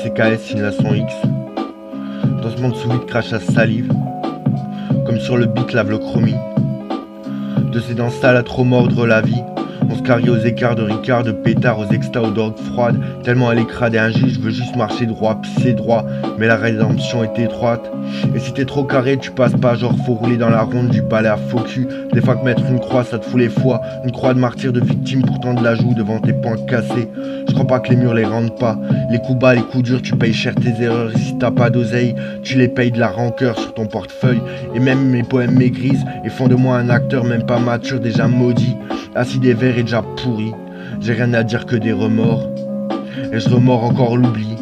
ICKS signe la son X. Dans ce monde sous vide crache sa salive. Comme sur le beat lave le chromie. De ses dents sales à trop mordre la vie. On se carie aux écarts de Ricard, de pétard, aux extas, aux drogues froides. Tellement elle est crade et injuste, je veux juste marcher droit, pisser droit. Mais la rédemption est étroite. Et si t'es trop carré, tu passes pas, genre faut rouler dans la ronde du balai à faux cul. Des fois que mettre une croix, ça te fout les foies. Une croix de martyr de victime, pourtant de la joue devant tes poings cassés. Je crois pas que les murs les rendent pas. Les coups bas, les coups durs, tu payes cher tes erreurs. Et si t'as pas d'oseille, tu les payes de la rancœur sur ton portefeuille. Et même mes poèmes maigrisent et font de moi un acteur même pas mature, déjà maudit. Assis des verres et déjà pourri. J'ai rien à dire que des remords. Et je remords encore l'oubli.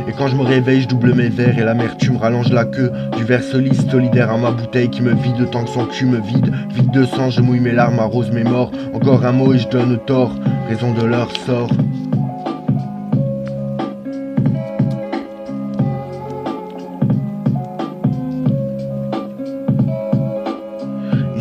Et quand je me réveille, je double mes verres et l'amertume rallonge la queue du verre soliste solidaire à ma bouteille qui me vide le temps que son cul me vide. Vide de sang, je mouille mes larmes, arrose mes morts. Encore un mot et je donne tort, raison de leur sort.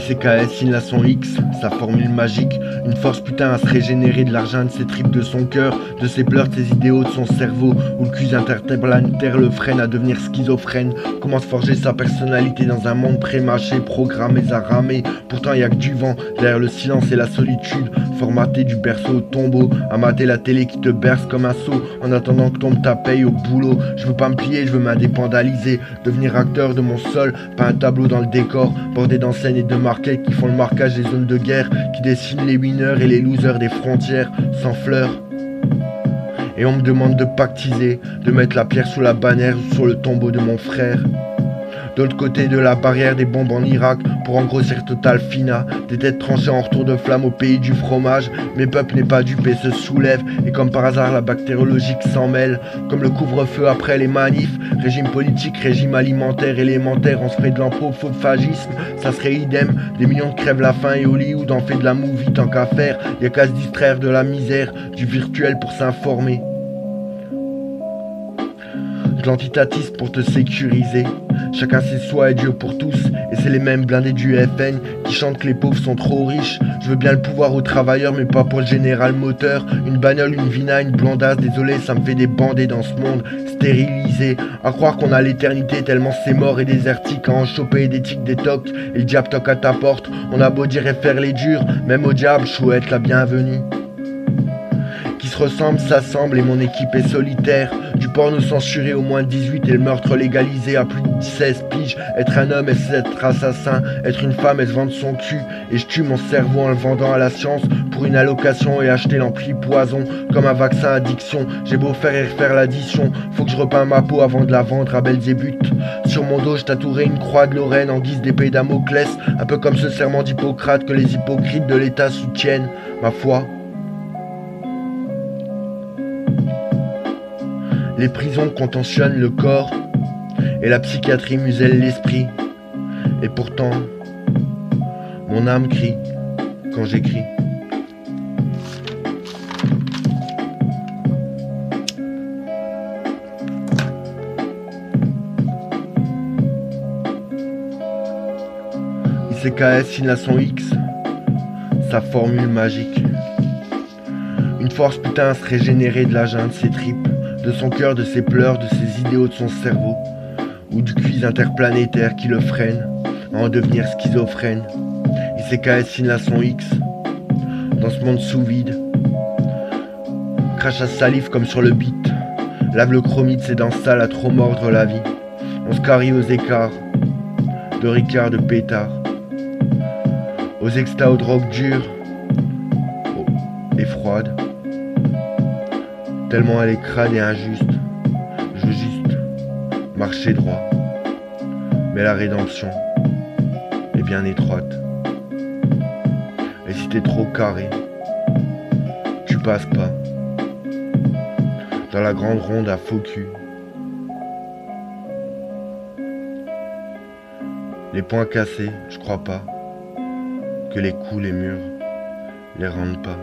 ICKS signe la son X, sa formule magique. Une force putain à se régénérer de l'argent de ses tripes, de son cœur, de ses pleurs, de ses idéaux, de son cerveau. Où le cul interplanétaire le freine à devenir schizophrène. Comment se forger sa personnalité dans un monde pré-mâché, programmé à ramer. Pourtant y a que du vent, derrière le silence et la solitude. Formaté du berceau au tombeau, à mater la télé qui te berce comme un seau. En attendant que tombe ta paye au boulot. Je veux pas me plier, je veux m'indépendaliser. Devenir acteur de mon sol, pas un tableau dans le décor. Bordé d'enseignes et de marquettes qui font le marquage des zones de guerre. Qui dessinent les winners et les losers des frontières, sans fleurs. Et on me demande de pactiser, de mettre la pierre sous la bannière ou sur le tombeau de mon frère. De l'autre côté de la barrière, des bombes en Irak pour engrossir Total Fina. Des têtes tranchées en retour de flamme au pays du fromage. Mes peuples n'est pas dupe et se soulèvent. Et comme par hasard la bactériologique s'en mêle. Comme le couvre-feu après les manifs. Régime politique, régime alimentaire, élémentaire. On se ferait de l'anthropophagisme, ça serait idem. Des millions de crèvent la faim et Hollywood en fait de la movie tant qu'à faire. Y'a qu'à se distraire de la misère, du virtuel pour s'informer. De l'antitatisme pour te sécuriser. Chacun sait soi et Dieu pour tous. Et c'est les mêmes blindés du FN qui chantent que les pauvres sont trop riches. Je veux bien le pouvoir aux travailleurs mais pas pour le général moteur. Une bagnole, une vina, une blondasse. Désolé, ça me fait des bandés dans ce monde stérilisé. À croire qu'on a l'éternité tellement c'est mort et désertique. À en choper des tics, des tocs. Et le diable toque à ta porte. On a beau dire et faire les durs. Même au diable, chouette la bienvenue. Qui se ressemblent, s'assemblent et mon équipe est solitaire. Du porno censuré au moins 18 et le meurtre légalisé à plus de 16 piges. Être un homme, est-ce être assassin? Être une femme, est-ce vendre son cul? Et je tue mon cerveau en le vendant à la science pour une allocation et acheter l'ampli poison comme un vaccin addiction. J'ai beau faire et refaire l'addition, faut que je repeins ma peau avant de la vendre à Belzébuth. Sur mon dos, je tatouerai une croix de Lorraine en guise d'épée Damoclès. Un peu comme ce serment d'Hippocrate que les hypocrites de l'État soutiennent. Ma foi. Les prisons contentionnent le corps et la psychiatrie muselle l'esprit. Et pourtant, mon âme crie quand j'écris. ICKS signe la son X, sa formule magique. Une force putain à se régénérer de la junte de ses tripes. De son cœur, de ses pleurs, de ses idéaux, de son cerveau. Ou du cuise interplanétaire qui le freine à en devenir schizophrène. ICKS signe la son X. Dans ce monde sous vide. Crache sa salive comme sur le beat. Lave le chromie de ses dents sales à trop mordre la vie. On se carie aux écarts. De Ricard, de pétard. Aux extas, aux drogues dures. Et froides. Tellement elle est crade et injuste. Je veux juste marcher droit. Mais la rédemption est bien étroite. Et si t'es trop carré, tu passes pas. Dans la grande ronde à faux cul. Les poings cassés, je crois pas que les coups, les murs les rendent pas.